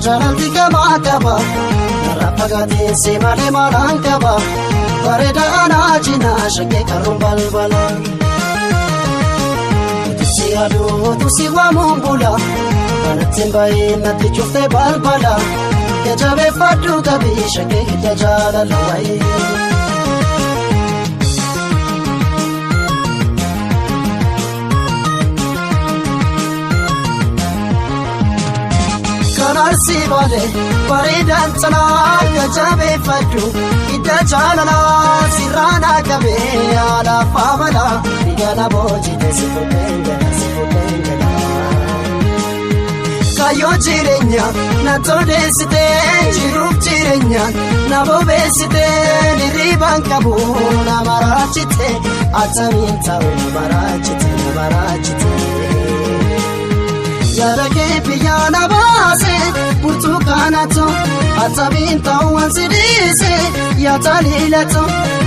jalalti kama kaba Rapagati simale malang kaba Pareda anajina shake karum balbala Tusi adu tusi wa mumbula Panatin bayi nati chufte balbala Yajabe fadu gabi shake hidajala lawai Kanarsi bale paridan sana yajabe fadu hidajala sirana gabe ala famala digana boji desifutenda Kayo jirenya na todesite jiruf jirenya na bobesite niriban kabu na marachite ataminta marachite Yarake piyana base Putukanato Ataminta wansidise Yatalilato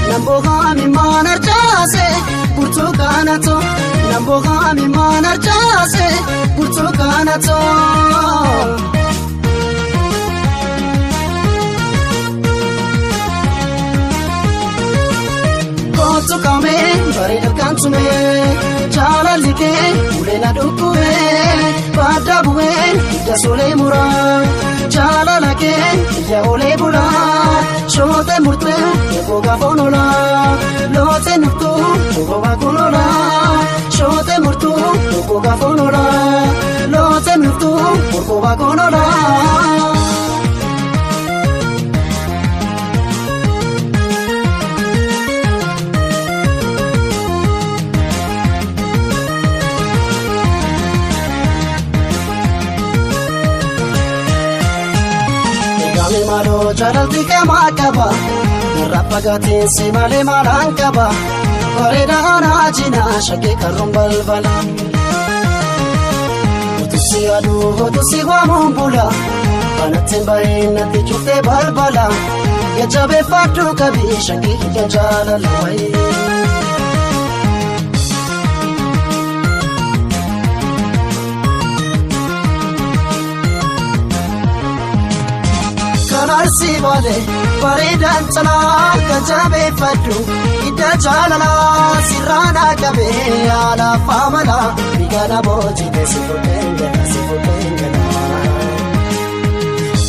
Nambogami manarjase Putukanato Nambogami manarjase Putukanato Kotukame Barida kantume Jalalike Ulena dukume Pada buen, ya sole mura Chala ke, ya ole bula Shote murte, koga fonola Lote nuktu, koga konola Shote murtu, koga fonola Lote nuktu, koga konola Malo jalalti kama kaba Rapagati simale malang kaba Pareda anajina shake karum balbala Utusi adu utusi wa mumbula Panatin bayi nati chufte balbala Yajabe fatu kabi shake hidajala lawai Kanarsi bale paridan sana kajabe fadu hidajala sirana gabe ala famala digana boji desifutenda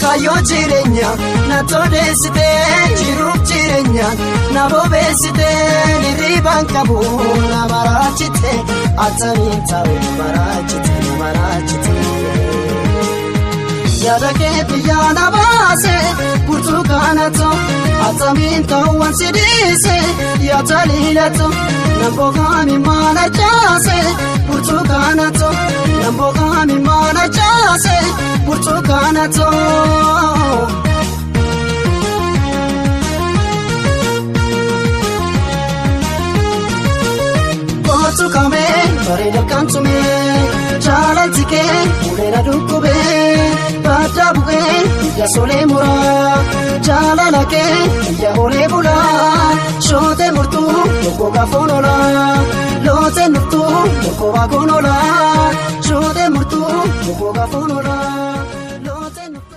Kayo jirenya na todesite jiruf jirenya na bobesite niriban kabu na marachite ataminta marachite Yarake piyana base Putukanato Ataminta wansidise Yatalilato Nambogami manachase Putukanato Nambogami manachase Putukanato Kotukame Parida kantume Jalaltike Ulena dukube Pada buen, ya sole mura Jalalake, ya ole bula Shote murtu, koga fonola Lote nuktu, koga konola Shote murtu, koga fonola Lote nuktu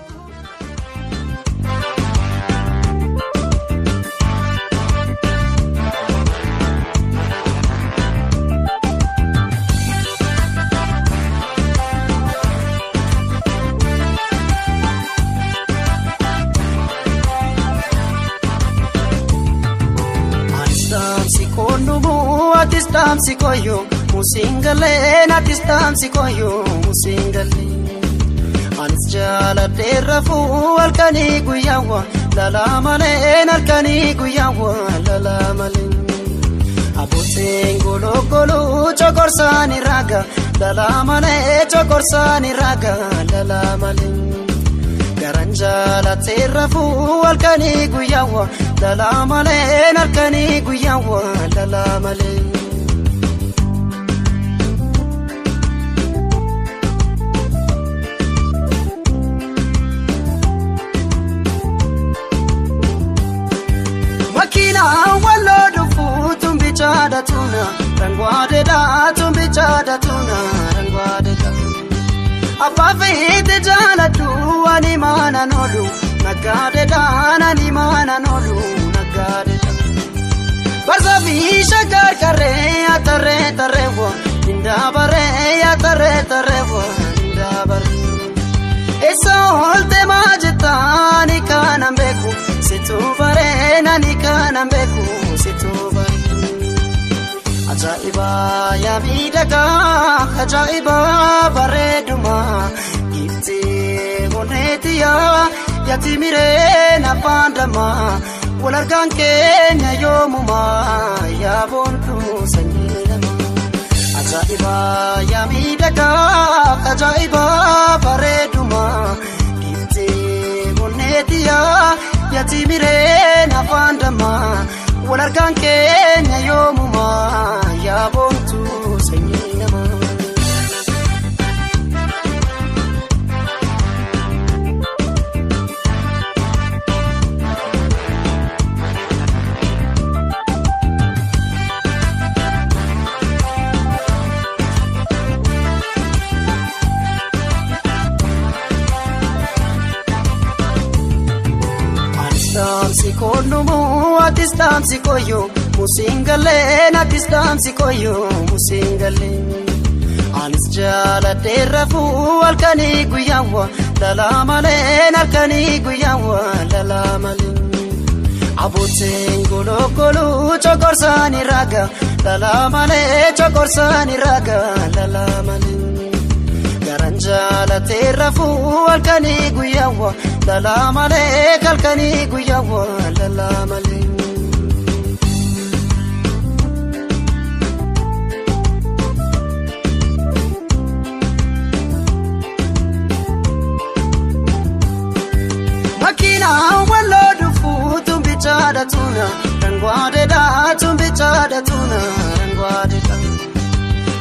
Atistamsi koyo musingale atistamsi koyo musingale Ans jala terrafu alkani guyawa lala male alkani guyawa lala male Aboten golo golo chokorsani raga lala male chokorsani raga lala male Garanjala terrafu alkani guyawa lala male alkani guyawa lala male Makina walo dufu tumbichada tuna rangwade da tumbichada tuna rangwade da Afafite jala tu ani mana nolu nagade dan ani mana nolu nagade barza visha karkare atare tarewa indabare atare tarewa indabare eso holte majetani kanambeku situ bare nani kanambeku situ bare ajaiba ya midaga ajaiba bareduma ite honetia yatimire na pandama walargan kenya yomuma ya bontu sanyilama ajaiba ya midaga ajaiba bareduma ite honetia yatimire na pandama walargan kenya yomuma ya bontu sanyilama Atistam sikoyo musingale atistam sikoyo musingale anis jala terafu alkani guyawa lalamale alkani guyawa lalamale aboten golo golo chokorsani raga lalamale chokorsani raga lalamale garanjala terafu alkani guyawa lalamale alkani guyawa lalamale wallo dufu tumbichada tuna rangwade da tumbichada tuna rangwade da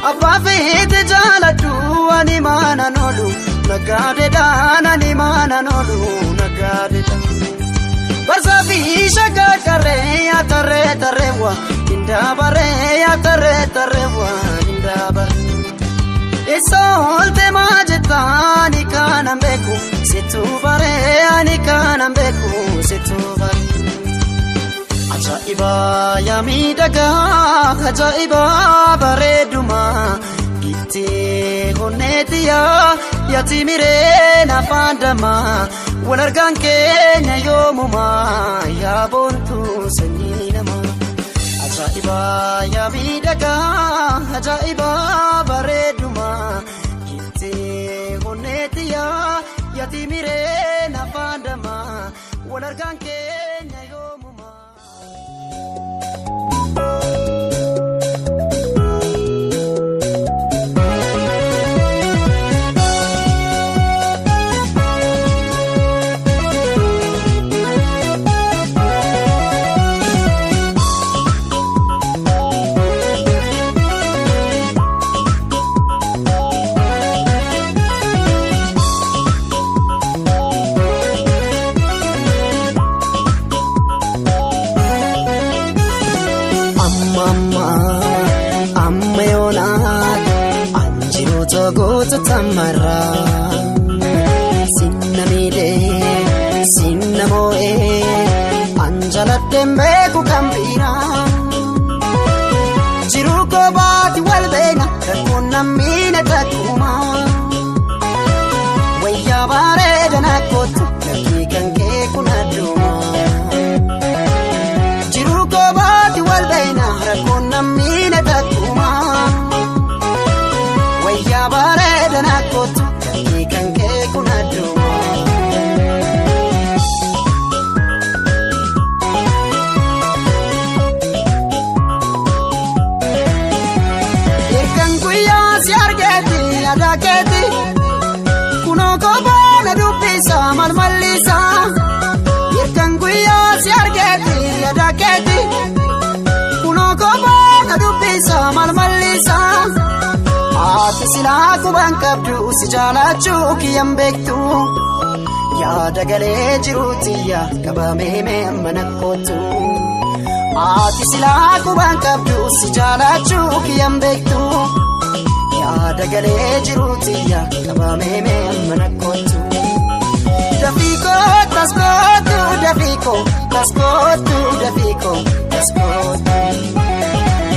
abafe hete jala tu ani mana nolu nagade da ani mana nolu nagade da barza visha karkare atare tarewa indabare atare tarewa indabare eso holte majetani kanambeku situ bare ani kanambeku situ bare ajaiba ya midaga ajaiba bareduma ite honetia yatimire na pandama walargan kenya yomuma ya bontu sanyinama ajaiba ya midaga ajaiba bareduma ite honetia yatimire na pandama walargan kenya yomuma Goto tamara sinnamide sinnamoe anjala tembe ku kambira jiruko baati walbena kakuna mine takuma waya bare dana kotu kanke kunaduma jiruko baati walbena kakuna mine takuma ya bare dana kotu kanke kunaduma yerkan kuya siargeti adaketi kunoko bana dupisa malmalisa yerkan kuya siargeti adaketi kunoko bana dupisa malmalisa ati sila kuban kabdu si jalachu kiyambektu ya dagale jirutiya kabame me manakotu ati sila kuban kabdu si jalachu kiyambektu ya dagale jirutiya kabame me manakotu tascotu Dafico, tascotu Dafico, tascotu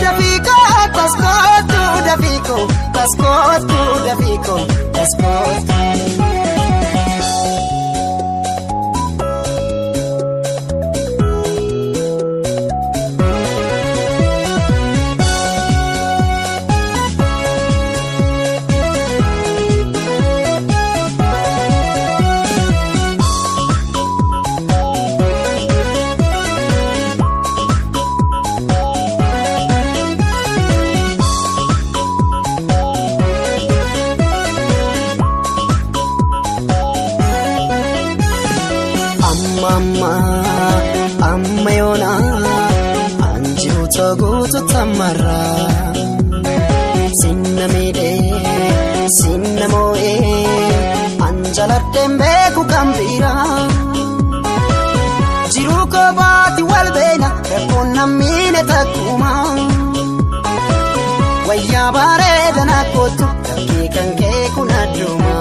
Dafico, tascotu Dafico, tascotu Dafico, tascotu. Amma yona anjiru togutu tamara sinna mide sinna moe anjaladembe ku kambira jiru ko baati walbena rakonna mine takuma wayya baredana kotu kanke kunaduma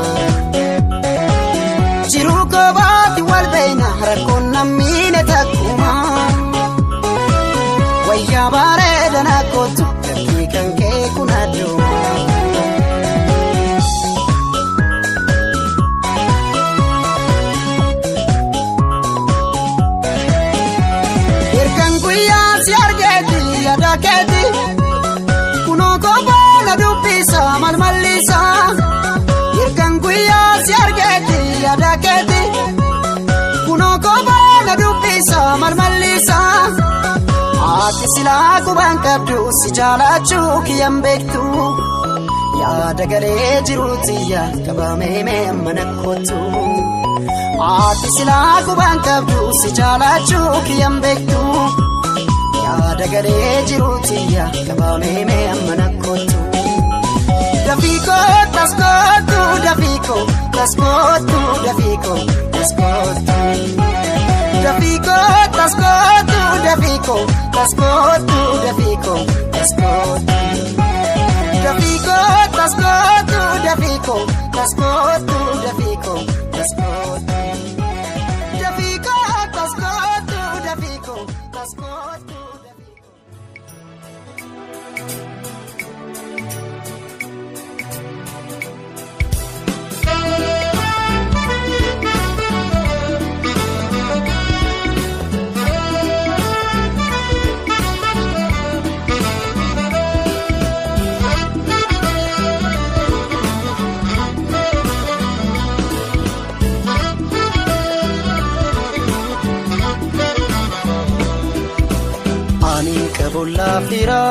jiru ko baati walbena rakonna mine takuma wayya baredana kotu kanke kunaduma erkan kuya siargeti adaketi kuno ko bona dupisa malmalisa erkan kuya siargeti adaketi kuno ko bona dupisa malmalisa ati sila kuban kabdu si jalachu kiyambektu ya dagale jirutiya kabame me manakotu ati sila kuban kabdu si jalachu kiyambektu ya dagale jirutiya kabame me manakotu Dafico, tascotu Dafico, tascotu Dafico, tascotu Dafico, tascotu Dafico, tascotu Dafico, tascotu Dafico, tascotu Dafico, tascotu Dafico, tascotu Dafico, tascotu Dafico, tascotu Kabulla fira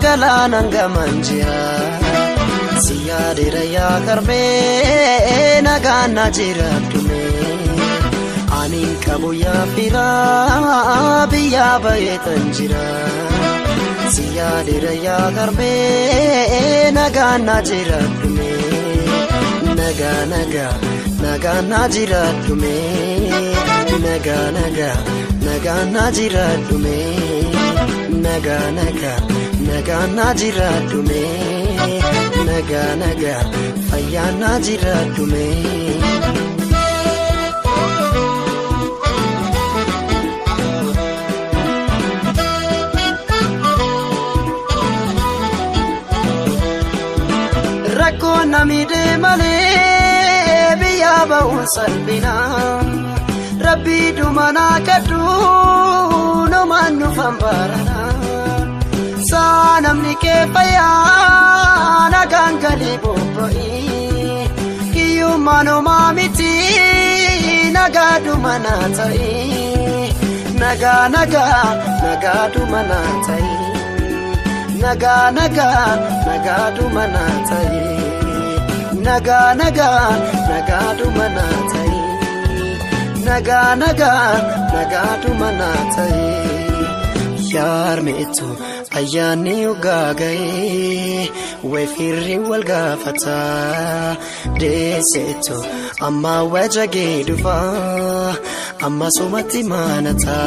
galanan gamanjira siyadira ya karbe nagana jira tume anin kabuya fira biya bayetanjira siyadira ya karbe nagana jira tume nagana jira tume nagana jira tume naga najiradume naga fayya najiradume rakko namide male biya ba'un salbina rabbi dumana kadu no manu fambarana sanamni ke faya nagangali boboi kiyumano mamiti nagadu manatai nagadu manatai nagadu manatai nagadu manatai nagadu manatai yar meetu ayani ugagae wefirri walgafata desetu amma wajage dufa amma sumati manata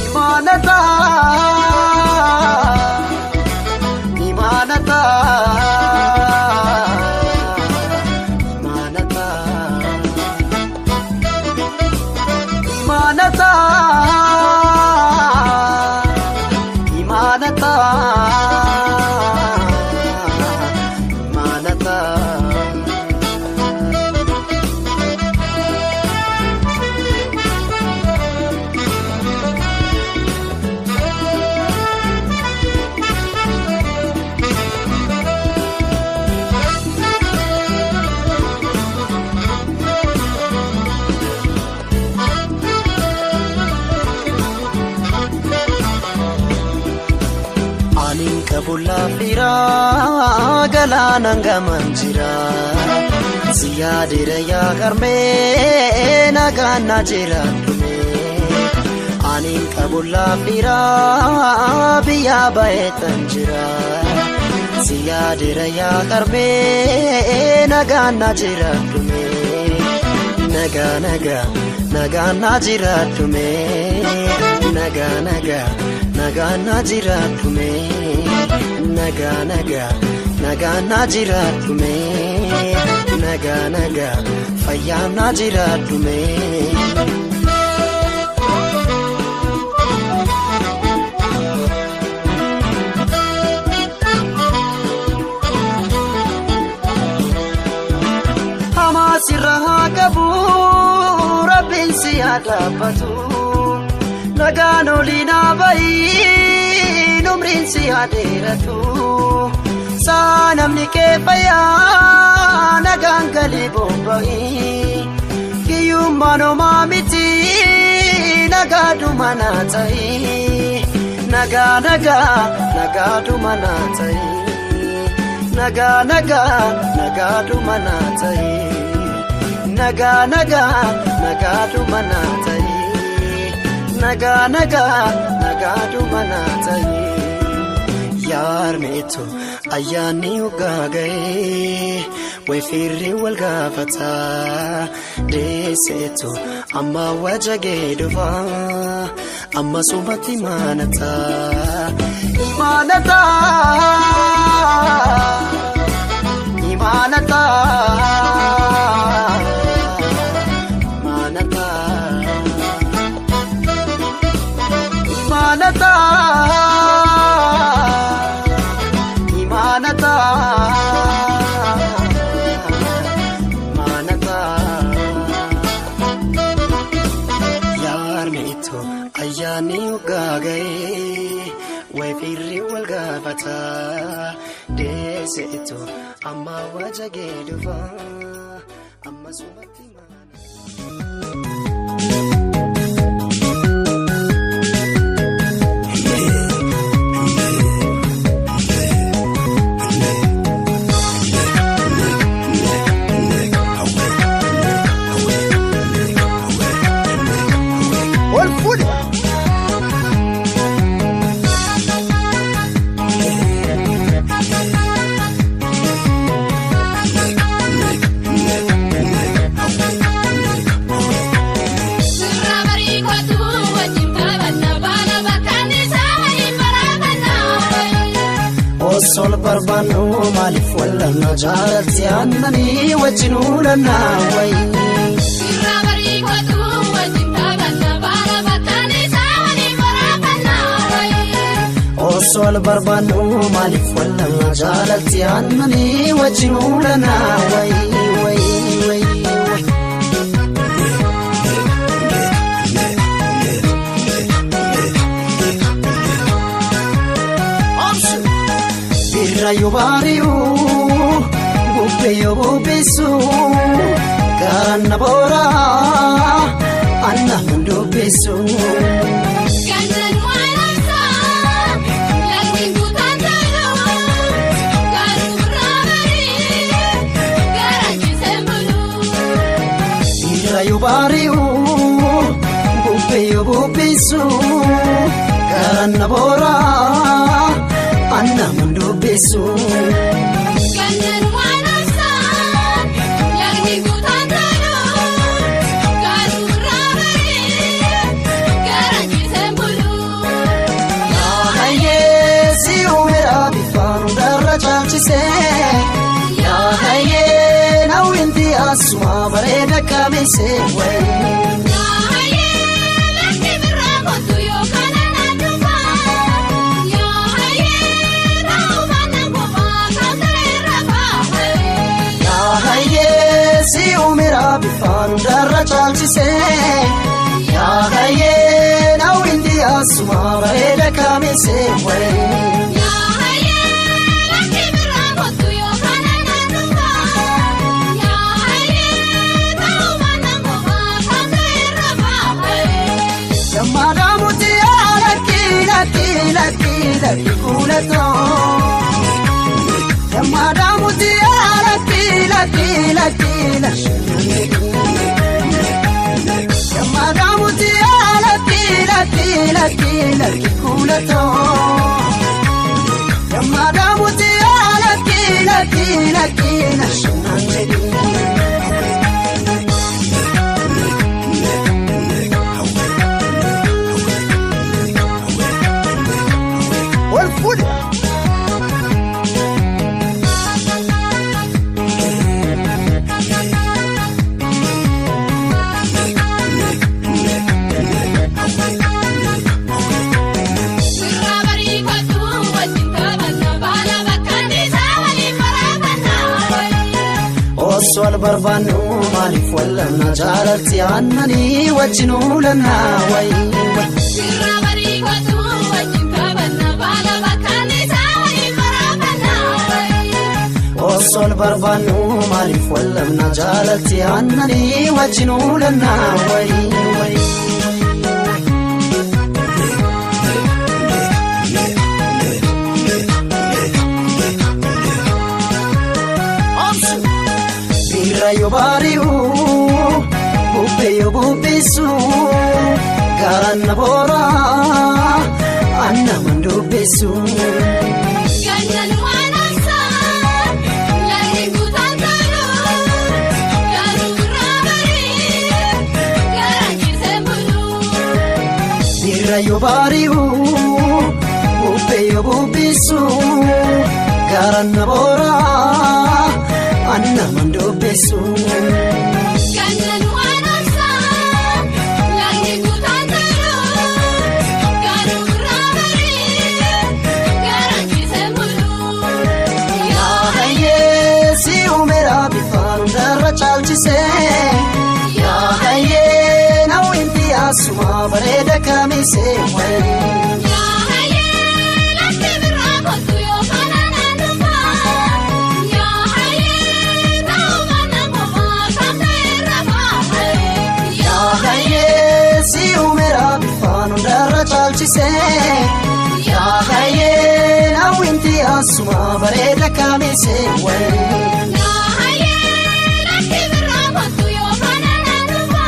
imanata jira galana ngaman jira Ziyadira ya karme nagana jira tume Anin kabulla fira biya baetan jira Ziyadira ya karme nagana jira tume Naga naga nagana jira tume Naga naga nagana jira tume Naga naga nagana jira tume Naga naga fayyana jira tume Hamasirra qabu rabbin siyadabatu Nagano lina bai numrin siyaderatu Sanamni ke faya nagangali bombai Kiyumano mamiti nagadu manatai Naga naga nagadu manatai Naga naga nagadu manatai Naga naga nagadu manatai Naga naga nagadu manatai Yar meetu ayani ugagae wefirri walgafata desetu amma wajage dufa amma subati manata imanata imanata manata imanata Manata Manata Yar meetu ayani ugagae wefirri walgafata desetu amma wajage dufa amma subati Sol barbanu malif wala najarati annani wajnuna nawai Sirabari kwatu wajintabana bala bakani sawani farabana wai Sol barbanu malif wala najarati annani wajnuna nawai wai wai Rayo bariu, bupeyo bupesu, karana bora, anna mundo besu. Kandan walasa, lagi butan talo, karu ramari, garangi sembulu. Rayo bariu, bupeyo bupesu, karana bora. Anna mundo besu Kandan walasa Lagi butan talo Karu ramari Garangi sembulu Ya haye si umera bifanu darra chalchise Ya haye nawinti asma bareda kamise Ya haye laki birrako tuyo kanana dufa Si umira bifanu darra chalchise Ya haye nawindi asma bareda kamise Ya haye laki birrako tuyo kanana dufa Ya haye tawmana goba kamera bahe Yamada muti alaki laki laki laki kulato Yamadamuti laki kulato Yamadamuti laki nashananedi Sol barbanu malif wala najarati annani wajnu lana way sirabari watu wajinka banna bala bakani sawali farabana way Sol barbanu malif wala najarati annani wajnu lana way Yo bariu, bupe yo bupisu, garana bora, anna mandu besu. Ganyan wanasa, lagi kutantaro, garu rabari, garaki sembulu. Bira yo bariu, bupe yo bupisu, garana bora. Anna mando besu Ganyan wanasa Lagi kutantaro Garu rabari Garaki sembulu Ya haye si umera bifanu darra chalchise Ya haye nawinti asuma bareda kamise Ya haye lati birra kotu yo kanana nufa Si umera bifanu darra chalchise Ya haye nawinti asuma bareda kamise way Ya haye lati birra kotu yo kanana nufa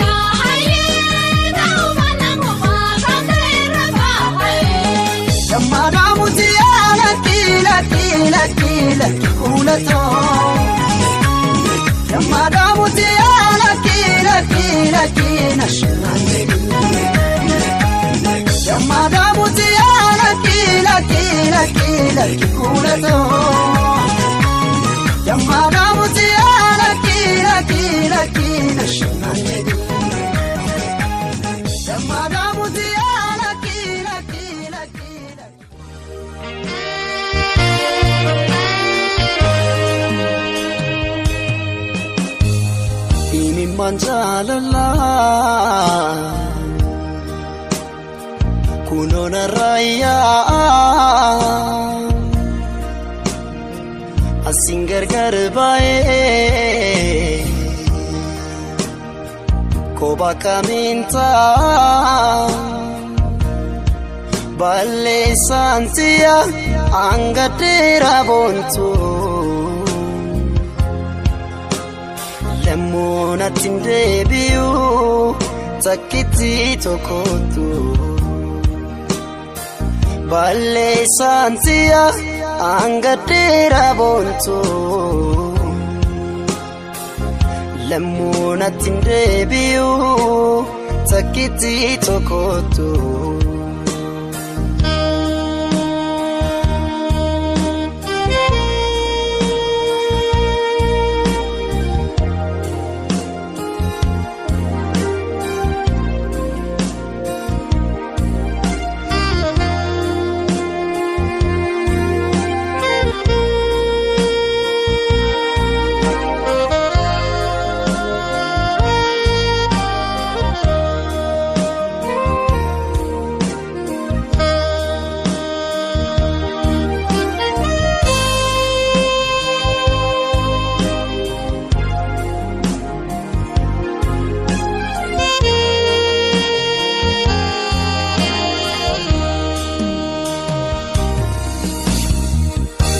Ya haye nawmana ngoma kamera bahay Yamadamuti laki kulato Yamadamuti laki nashananedi Yamadamuti laki kulato Yamadamuti laki nashananedi Yamadamuti laki Manjalala Kunona raya Asingar garbae Koba kaminta Balle santia Angatera bontu Lemona tindebiu takiti tokotu Balle santia angatera bontu Lemona tindebiu takiti tokotu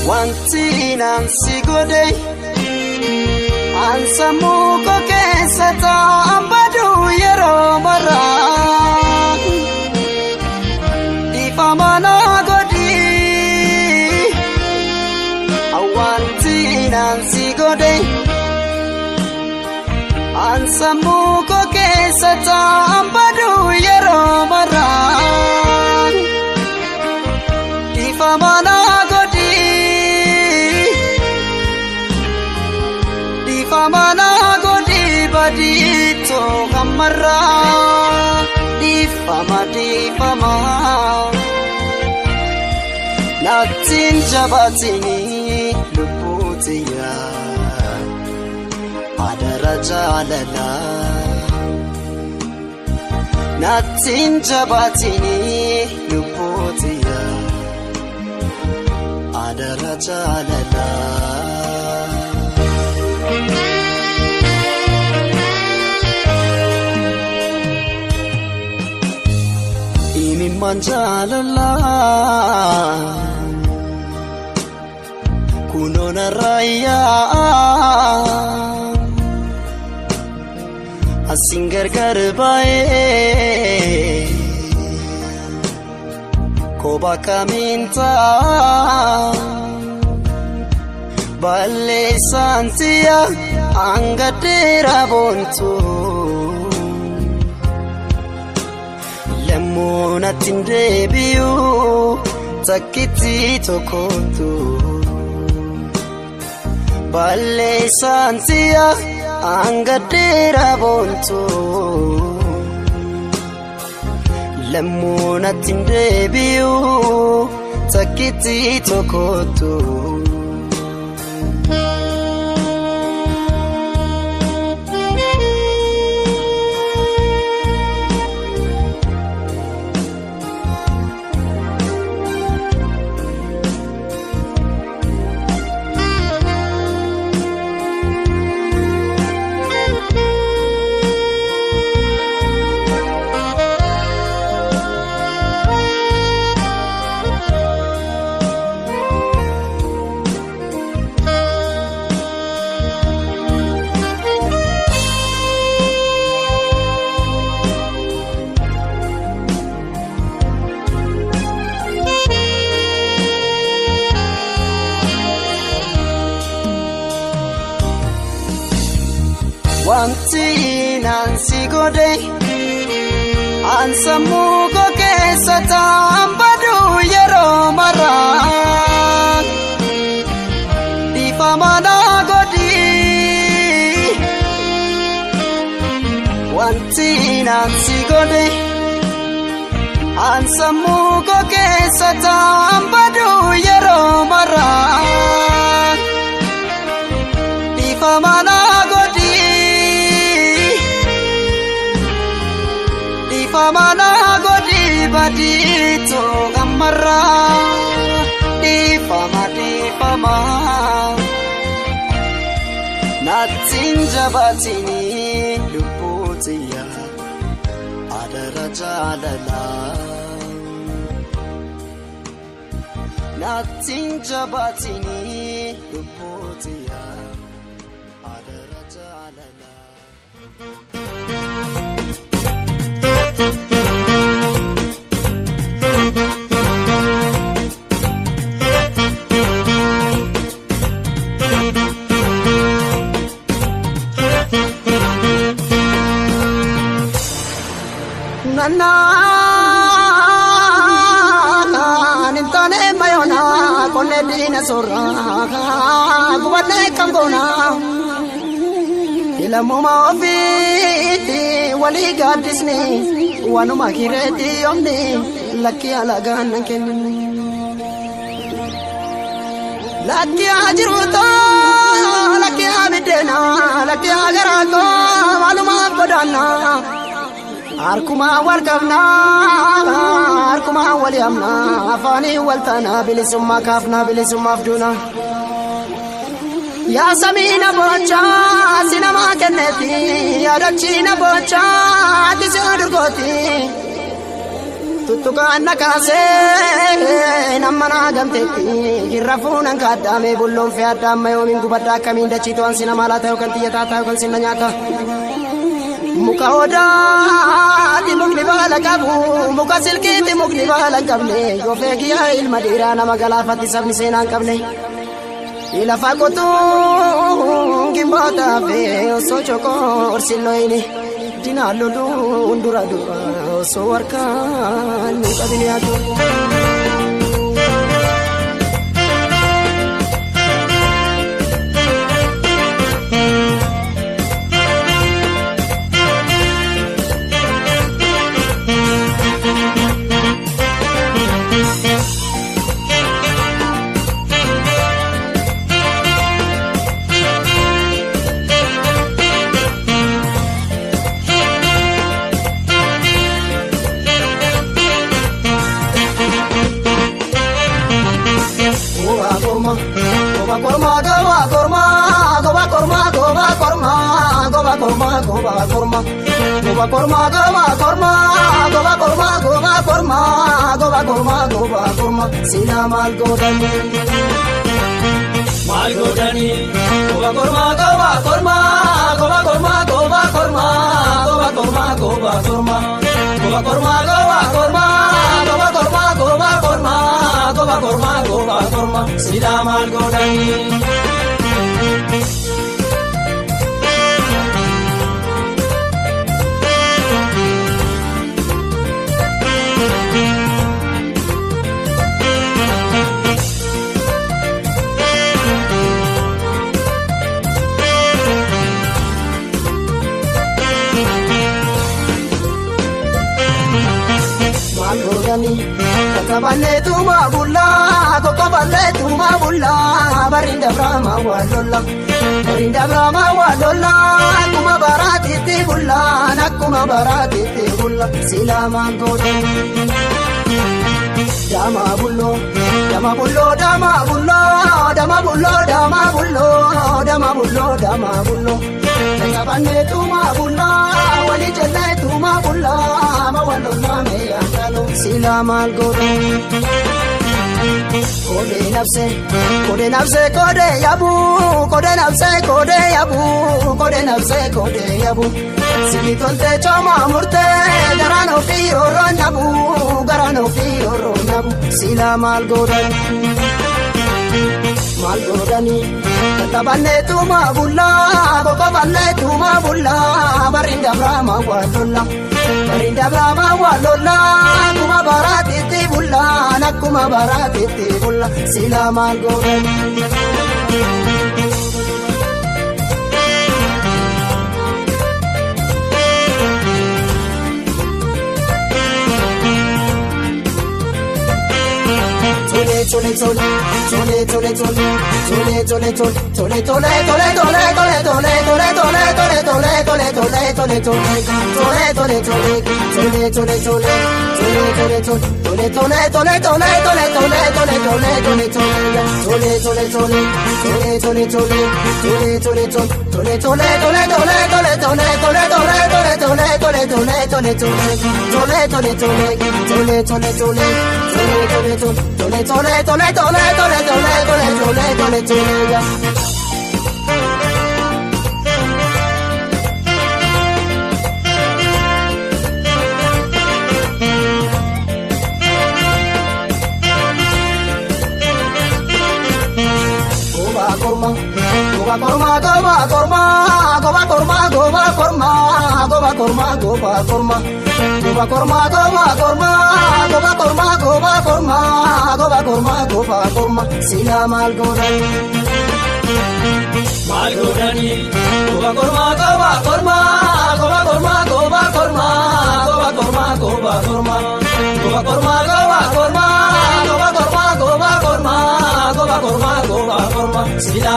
Wanti nansi godey Ansamu ko kesata ambadu yero mara Ifamana godi Awanti nansi gode Ansamu ko kesata ambadu yero mara Ifamana godi Ifamana godi badito kamara Ifama Natin jabatini luputiya Adara jalala Natin jabatini luputiya Adara jalala Manjalala Kunona raya Asingar garbae Koba kaminta Balle santia Angatera bontu Lemona tindebiu takiti tokotu Balle santia angadera bonto Lemona tindebiu takiti tokotu Wanti nansi gode Ansamu ko kesata ambadu yero mara Ifamana godi Wanti nansi gode Ansamu ko kesata ambadu yero mara Ifamana godi Ifamana godi badito gamara Ifama Natin jabatini luputiya Adara jalala Natin jabatini luputiya Adara jalala Nana nintane mayona konne dina sorra gubane kangona ila moma ofiti wali gadisni wanu makireti omni lakki alagan kenni lakki ajruto lakki abidena lakki agarato maluma godana Arkuma walkafna Arkuma waliyamna Afani waltana bilisumma kafna bilisumma afduna Ya samina bocha sinama kenneti Ya dachina bocha tisi adurgoti tuttukaan nakaasee namana gamteetti jirrafuunan kaaddaame bulloon fee addaamma yoomiin gubaddaa akkamiin dachiitu ansi nama laata yookaan xiyyataa ta'a yookaan sinna nyaata muka odaati mukni baala qabu muka silkiitti mukni baala hin qabne yoo feegiyaa ilma dhiiraa nama galaafatti sabni seenaa hin qabne ilafa qotuun gimbootaa fi osoo chokoo orsilloyini dinaa loluun dura dura osoo harkaan nu qabin yaadu. Sila mal godani goba korma sila mal godani Kakaballe tuma bulla, kokaballe tuma bulla, barinda brahma walolla, kuma barati ti bulla, nakuma barati ti bulla, sila mangoda. Dama bullo, kakaballe tuma bulla, wali jalla tuma bulla, ma walolla me yakalo. Sila mal godo kode nafse kode yabu sili tonte choma murte garano fioro nabu sila mal godani katabanne tuma bulla barinda brahma walolla kuma barati ti bulla nakuma barati ti bulla sila mal godani sila mal godani sila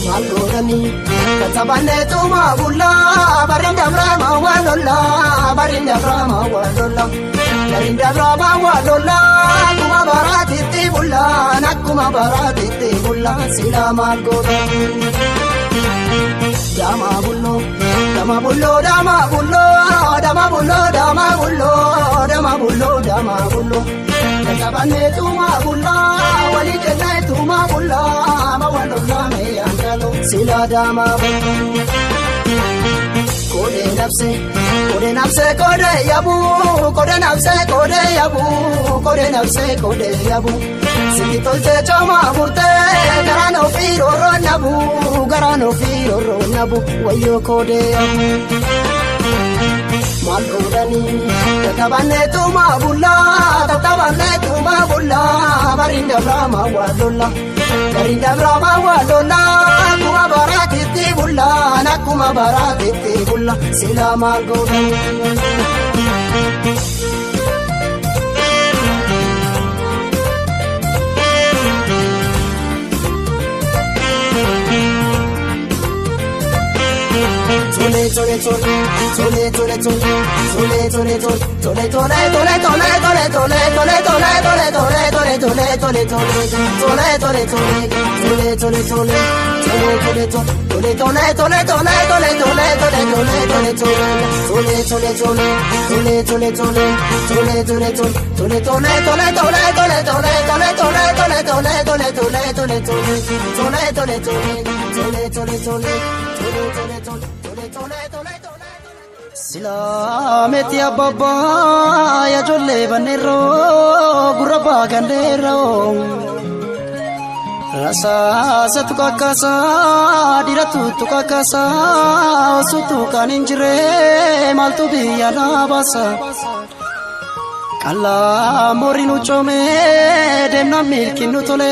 mal godani katabanne tuma bulla barinda brahma walolla barinda brama walola kuma baratitti bulla nakuma baratitti bulla sila malgoda dama bullo dama bullo dama bullo dama bullo dama bullo dama bullo dama bullo tabane tuma bulla wali jenne tuma bulla ma walola me andalo sila dama kode nafse kode yabu kode nafse kode yabu kode nafse kode yabu sikitolte chama murte garano firo ronabu wayo kode yabu malodani tatabane tuma bulla barinda brama walola kuma baratitti bulla nakuma baratitti bulla sila malgoda Silameti ababa ya jolle banero guraba gandero rasa satu kakasa diratu tu kakasa sutu kaninjre maltu biyana basa kala morinu chome demna milkinu tole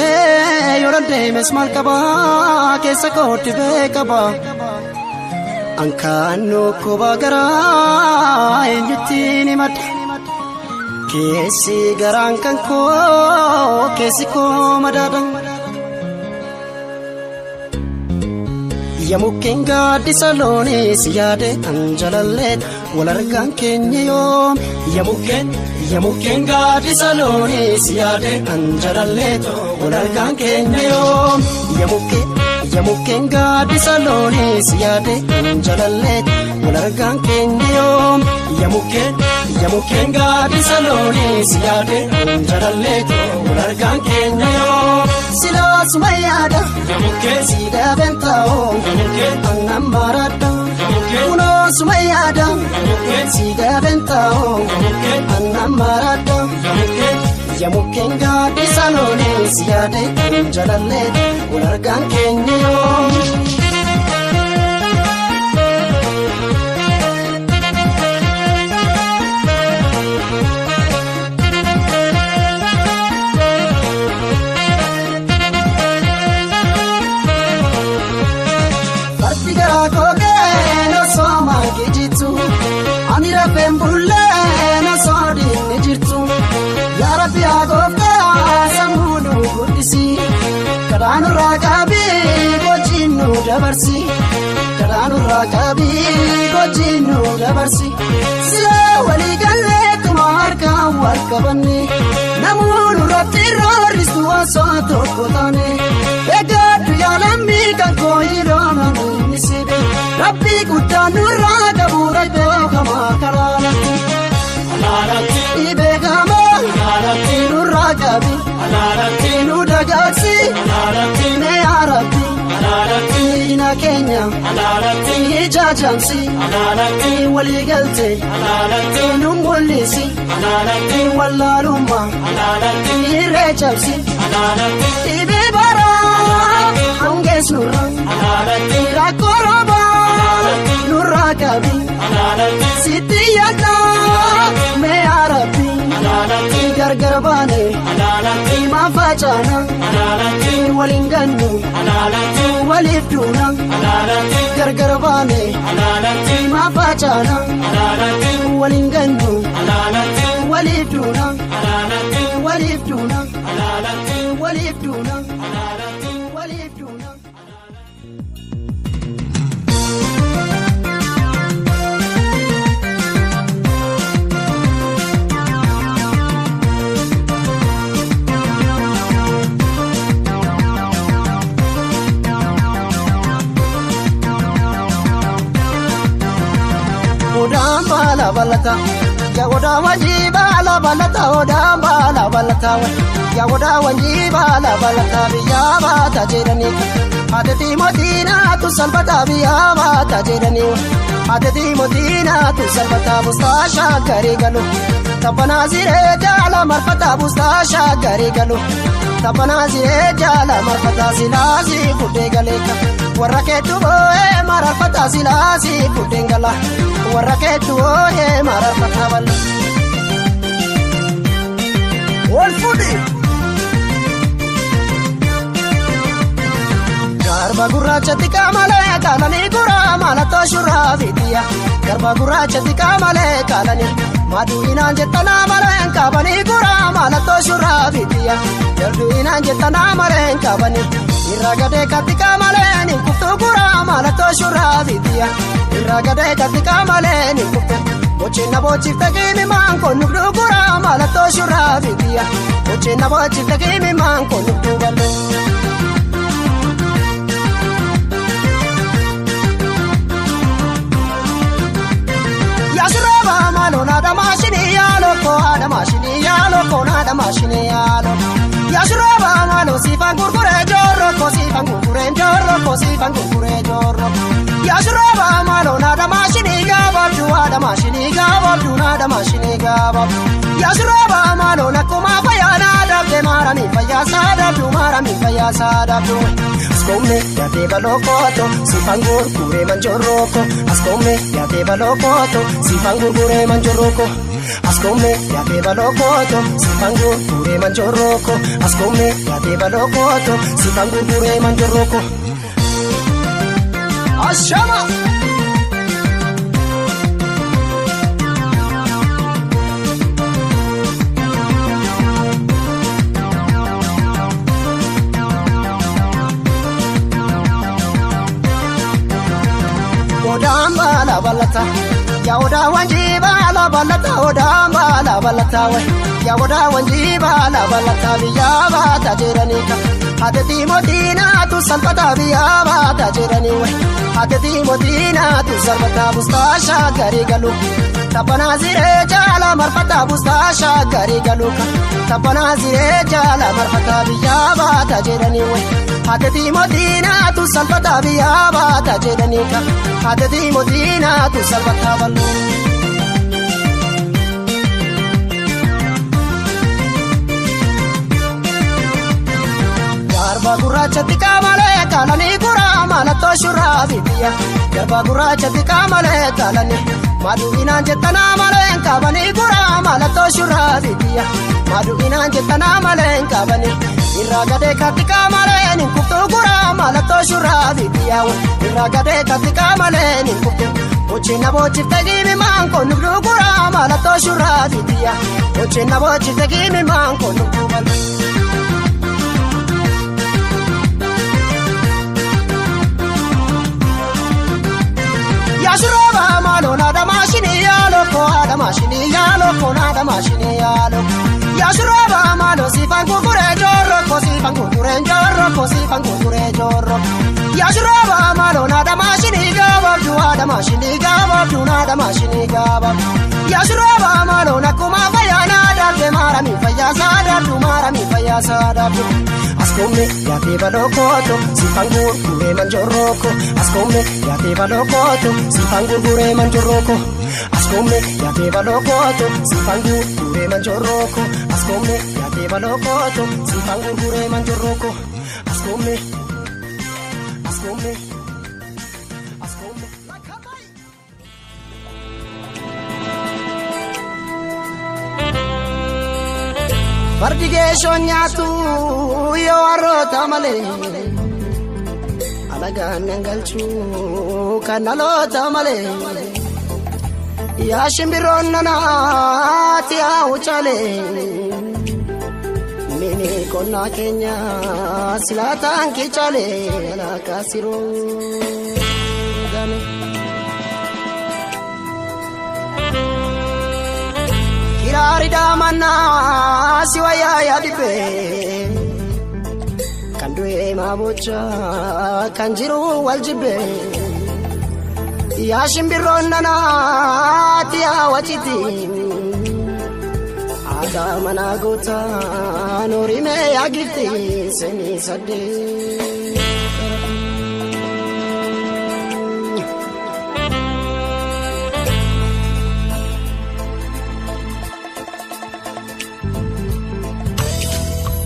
yorande mesmal kaba kesa koti be kaba Ankano kubagara enjutini mat kesi garangkan ko kesi ko madadang ya mungkin di saloni siyade anjalalet walargan kenyom ya mungkin di saloni siyade anjalalet walargan kenyom ya mungkin di saloni siyade anjalalet walargan kenyom ya mungkin di saloni siyade anjalalet walargan kenyom sila sumayada ya mungkin sida bentao Anambarada Uno sumayada Siga bentao Anambarada Ya mungkin di salone siyade jalalle ulargan kenyo Amira pembulle no sodi nijirtu ya rabbi agofta samunu gudisi kadanu ragabi gojinu dabarsi sila wali galle tumarka warkabani namunu rabbi roristu asato kotane egadu yalammi kan koirana nisibe rabbi kutanu ragabu rabbi kamaralati alarati ibegama alarati nuragabi alarati nudagasi alarati ne arabi alarati ina kenya alarati ijajamsi alarati waligalte alarati numulisi alarati wallaruma alarati rejabsi alarati ibebara anges nurra alarati rakoroba nuragabi Sitiyata me arabi gargarbane mafajana walinganu walifduna gargarbane mafajana walinganu walifduna odaan baala balata yaa odaa wajii baala balata odaan baala balata yaa odaa wajii baala balata biyyaa baata jedhanii haadha Timootiinaatu salphata biyyaa baata jedhanii haadha Timootiinaatu salphata bustaa shaakkarii galu taphanaa siree jaala marfata bustaa shaakkarii galu taphanaa siree jaala marfata silaasii fuudhee galeeka warra keetu boo'ee marfata silaasii fuudhee gala warra keetu boo'ee marfata bala. Wal fuudhee. Garba gurraachatti qaamalee kaalanii guraa mallattoo shurraabitiya. Garba gurraachatti qaamalee kaalanii madu'inaan jettanaa malee kaabanii guraa mallattoo shurraabitiya. Jaldu'inaan jettanaa malee kaabanii irra gadee katti qaamalee ni kuftuu guraa mallattoo shurraabitiya. Irra gadee katti qaamalee ni kuftuu. Bochina bochifte kimi manko nubdu guraa mallattoo shurraabitiya. Bochina bochifte kimi manko nubdu baloo. Yasiraba malo nada mashini yalo ko ada mashini yalo ko nada mashini yalo Yasiraba malo sifan gurgure jorro ko sifan gurgure jorro ko sifan gurgure jorro Yasiraba malo nada mashini gabab du ada mashini gabab du nada mashini gabab Yasiraba malo nakuma fayana dabde marami fayasada du marami fayasada du Ascome ya te balokoto sifan gurgure manjorroko Ascome ya te balokoto sifan gurgure manjorroko Ascome ya te balokoto sifan gurgure manjorroko Ascome ya te balokoto sifan gurgure manjorroko Ashama odaan baala balata yaa odaa wanjii baala balata odaan baala balata yaa odaa wanjii baala balata biyyaa baata jedhanii haadha Timootiinaatu salphata biyyaa baata jedhanii haadha Timootiinaatu salphata bustaa shaakkarii galu taphanaa siree jaala marfata bustaa shaakkarii galu taphanaa siree jaala marfata biyyaa baata jedhanii haadha Timootiinaatu salphata biyyaa baata jedhanii haadha Timootiinaatu salphata baloo. Garba gurraachatti qaamalee kaalanii guraa mallattoo shurraabitiya. Garba gurraachatti qaamalee kaalanii madu'inaan jettanaa malee kaabanii guraa mallattoo shurraabitiya. Madu'inaan jettanaa malee kaabanii irra gadee katti qaamalee ni kuftuu guraa mallattoo shurraabitiya. Irra gadee katti qaamalee ni kuftuu. Bochina bochifte kimi manko nubdu guraa mallattoo shurraabitiya. Bochina bochifte kimi manko nubdu baloo. Yasiraba malo nada mashini yalo ko ada mashini yalo ko nada mashini yalo Yasiraba malo sifan gurgure jorro ko sifan gurgure jorro ko sifan gurgure jorro Yasiraba malo nada mashini gabab du ada mashini gabab du nada mashini gabab Yasiraba malo nakuma fayana dabde marami fayasada du marami fayasada du Ascome ya te balokoto sifan gurgure manjorroko Ascome ya te balokoto sifan gurgure manjorroko Ascome ya te balokoto sifan gurgure manjorroko Ascome ya te balokoto sifan gurgure manjorroko Ascome Ascome Ascome Bardigeeshoon nyaatu yoo warroota malee alagaan galchuu kan dhaloota malee yaa shimbiroon nanaati haa ucalee mini qonnaa keenya silaataan kichalee alaakaa siroo gane. Kirarida manna siwaya ya dibe Kandwe mabocha kanjiru waljibe يا شمبروننا يا وجدي عدا مناغوتا نوري ما يغتي سني سدي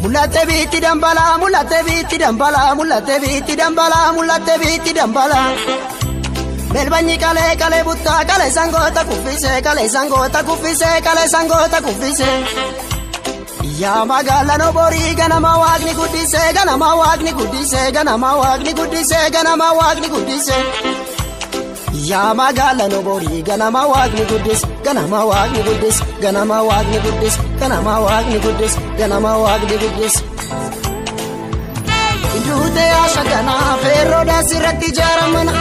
mulate biti dambala Belbanyi kale butta kale sangota kufise Ya magala no bori ganama wagni gudise Ya magala no bori ganama wagni gudis Indute ashagana ferro da sirati jaramana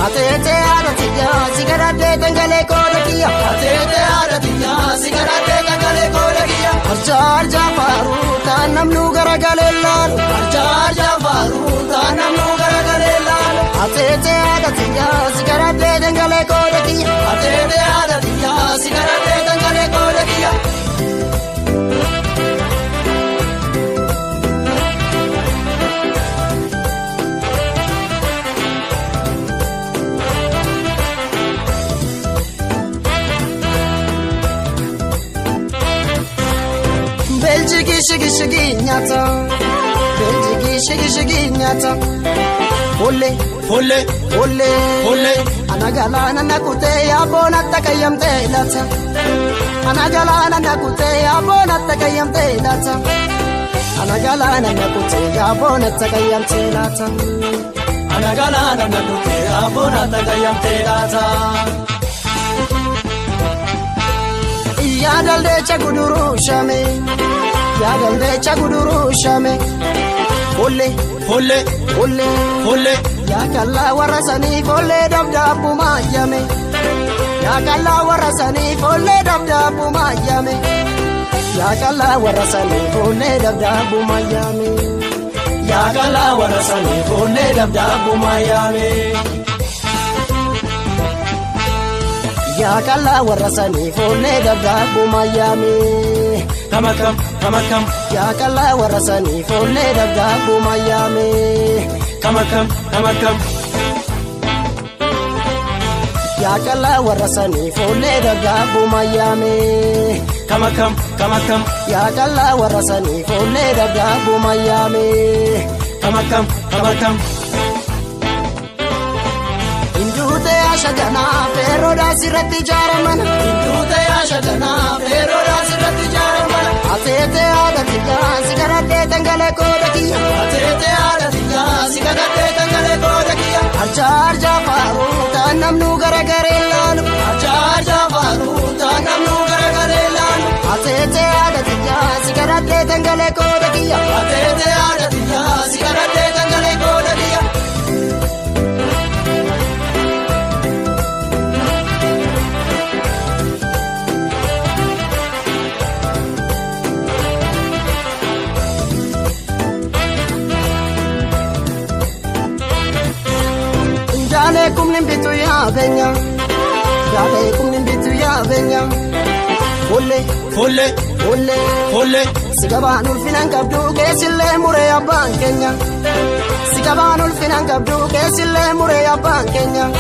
Atete adatiya sigarate tangale kodakiya Arjar jafaru tanamnu garagalelan Atete adatiya sigarate tangale kodakiya Shigi nyata Ole Anagalana nakute ya bona takayamte lata Anagalana nakute ya bona takayamte lata Ya dalde chaguduru shame Ole Ya kalla warasani folle dabdabu mayame Ya kalla warasani folle dabdabu mayame Kamakam Ya kalla warasani folle dabdabu mayame Kamakam Ya kalla warasani folle dabdabu mayame Kamakam Ya kalla warasani folle dabdabu mayame Kamakam Indute ashagana ferro da sirati jaramana Atete adatiya sigarate tangale kodakiya Arjar jafaru tanamnu garagarelan Atete adatiya sigarate tangale kodakiya Jale kumnin bitu ya benya Ole Sigabanul finan kabdu kesille mure abban Kenya Sigabanul finan kabdu kesille mure abban Kenya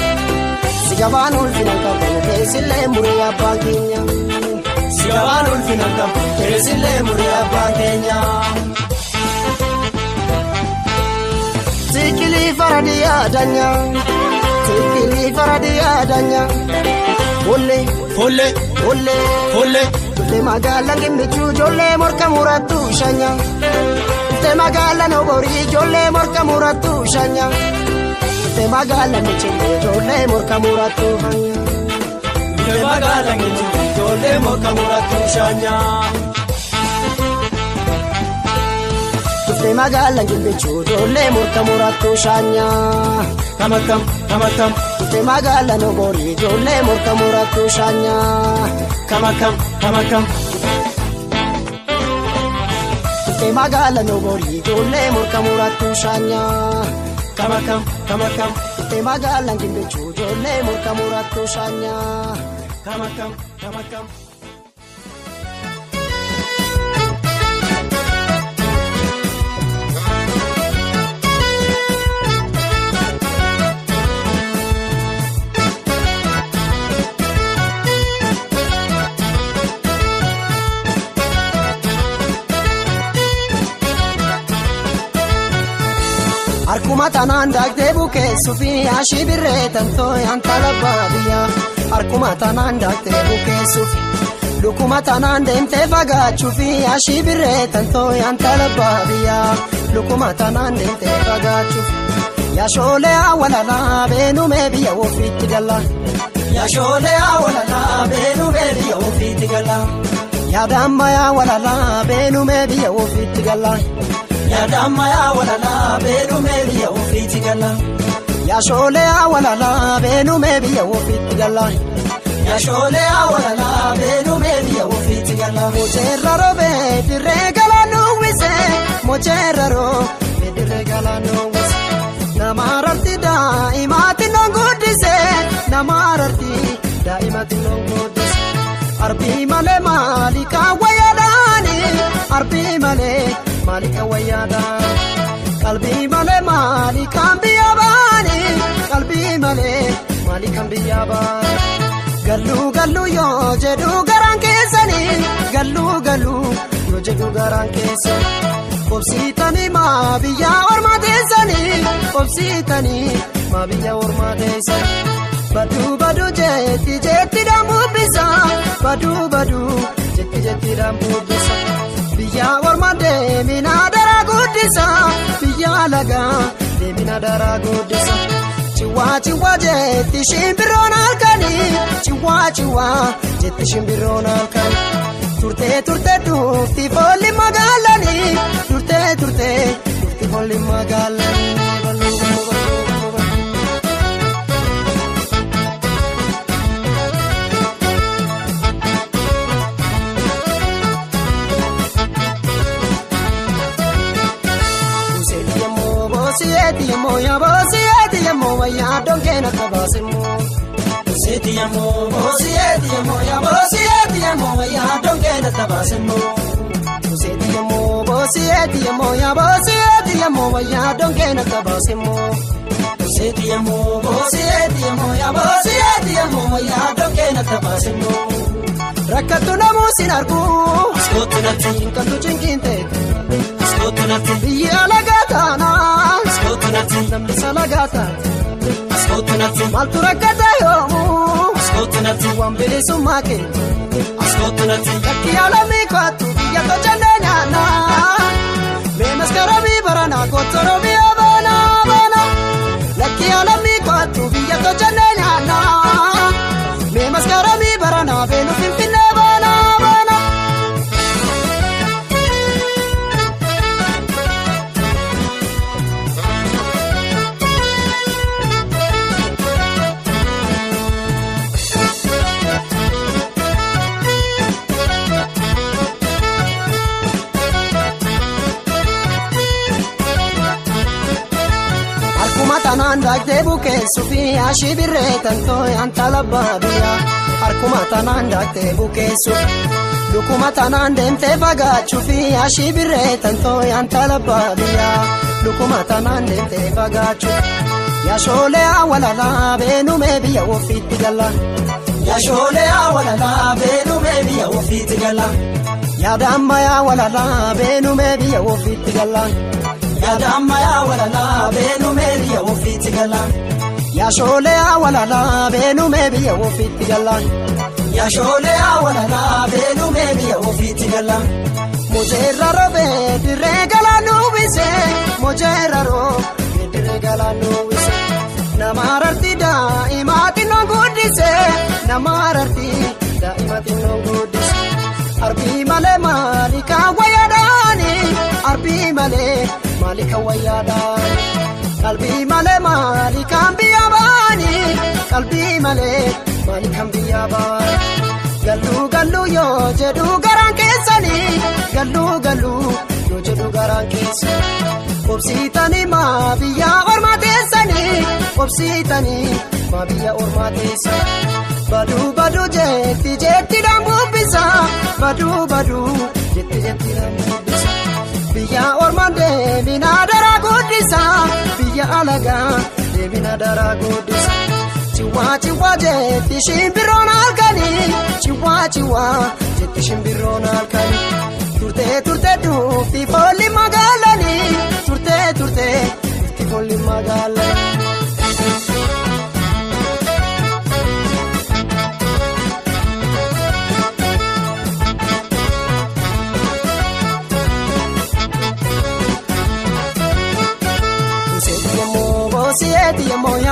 Tikili faradia danya Ole Te magala gimmichu jolle morka muratu shanya Te magala no bori jolle morka muratu shanya Te magala michile jolle morka muratu shanya Te magala gimmichu jolle morka muratu shanya Kamakam Te magala no bori jolle morka muratu shanya Kamakam Te magala no bori jolle morka muratu shanya kamakam te magalan kimbechu jolle murka murattu shanya kamakam Arkuma tanan dagde buke sufi ashi birre tanto anta labadiya Arkuma tanan dagde buke sufi Lukuma tanan demte faga chufi ashi birre tanto anta labadiya Lukuma tanan demte faga chufi Ya shole awala la benu me biya wofiti galla Ya shole awala la benu me biya wofiti galla Ya damma ya wala la benu me biya wofiti galla Ya damma ya wala la benu me biya wofiti galla Ya shole awala la benu me biya wofiti galla Ya shole awala la benu me biya wofiti galla Mocherraro be dirregala nuwise Mocherraro be dirregala nuwise Namararti daimati nongudise Namararti daimati nongudise Arbi male malika wayadani Arbi male malika wayadani Kalbi male malika biyabani Kalbi male malika biyabani Gallu yo jedu garan kesani Gallu yo jedu garan kesani Obsitani ma biya orma desani Obsitani ma biya orma desani Badu jetti dambu bisa Badu jetti dambu bisa Biya orma de mina dara gudisa Biya laga de mina dara gudisa Chiwa jetti shimbiron alkani Chiwa jetti shimbiron alkani Turte dufti folli magalani Turte dufti folli magalani Bosieti yamo ya donke na kabasimo Bosieti yamo ya bosieti yamo ya donke na kabasimo Bosieti yamo ya bosieti yamo ya donke na kabasimo Bosieti yamo ya bosieti yamo ya donke na kabasimo Rakatu namu sinarku Skotunati kantu chinkinte Skotunati biya lagatana Skotunati namni salagata Skotunati maltu rakata yomu Skotunati wambili sumake Skotunati Yaki alami kwatu biya tochande nyana Me maskarabi barana kotoro biya bana Yaki alami kwatu biya tochande nyana Me maskarabi barana benu finfinne bana Tanan dagde buke sufi ashi birre tanto anta labadiya Arkuma tanan dagde buke sufi Lukuma tanan demte faga chufi ashi birre tanto anta labadiya Lukuma tanan demte faga chufi Ya shole awala la benu me biya wofiti galla Ya shole awala la benu me biya wofiti galla Ya damma ya wala la benu me biya wofiti galla Ya damma ya wala la benu me biya wofiti galla Ya shole awala la benu me biya wofiti galla Ya shole awala la benu me biya wofiti galla Mocherraro be dirregala nuwise Mocherraro be dirregala nuwise Namararti daimati nongudise Namararti daimati nongudise Arbi male malika wayadani Arbi male malika wayadani Kalbi male malika biyabani Kalbi male malika biyabani Gallu yo jedu garan kesani Gallu yo jedu garan kesani Obsitani ma biya orma obsitani babiya ormatesa badu jetti dambubisa badu jetti dambubisa biya ormande binadara godisa biya alaga binadara godisa chiwa jetti shimbirona alkani chiwa jetti shimbirona alkani turte dufti folli magalani turte dufti folli magalani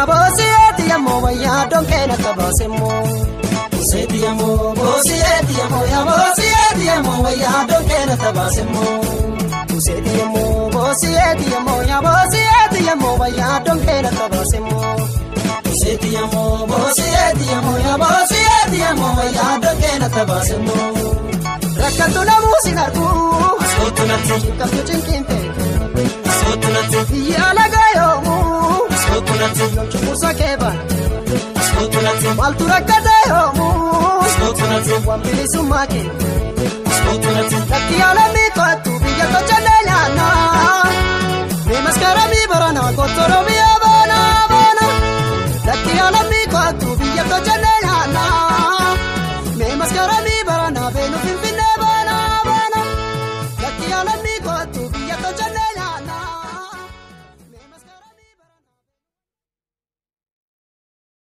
Bosieti amo vaya donke na tabasemo Bosieti amo vaya donke na tabasemo Bosieti amo vaya donke na tabasemo Bosieti amo vaya donke na tabasemo Rakatu na musinarku Asotunati Kaptu chinkinte Asotunati Yalagayo Asotunati Musa keba Asotunati Maltura kadayo Asotunati Wampili sumake Asotunati Taki alami kwa tu biya tocha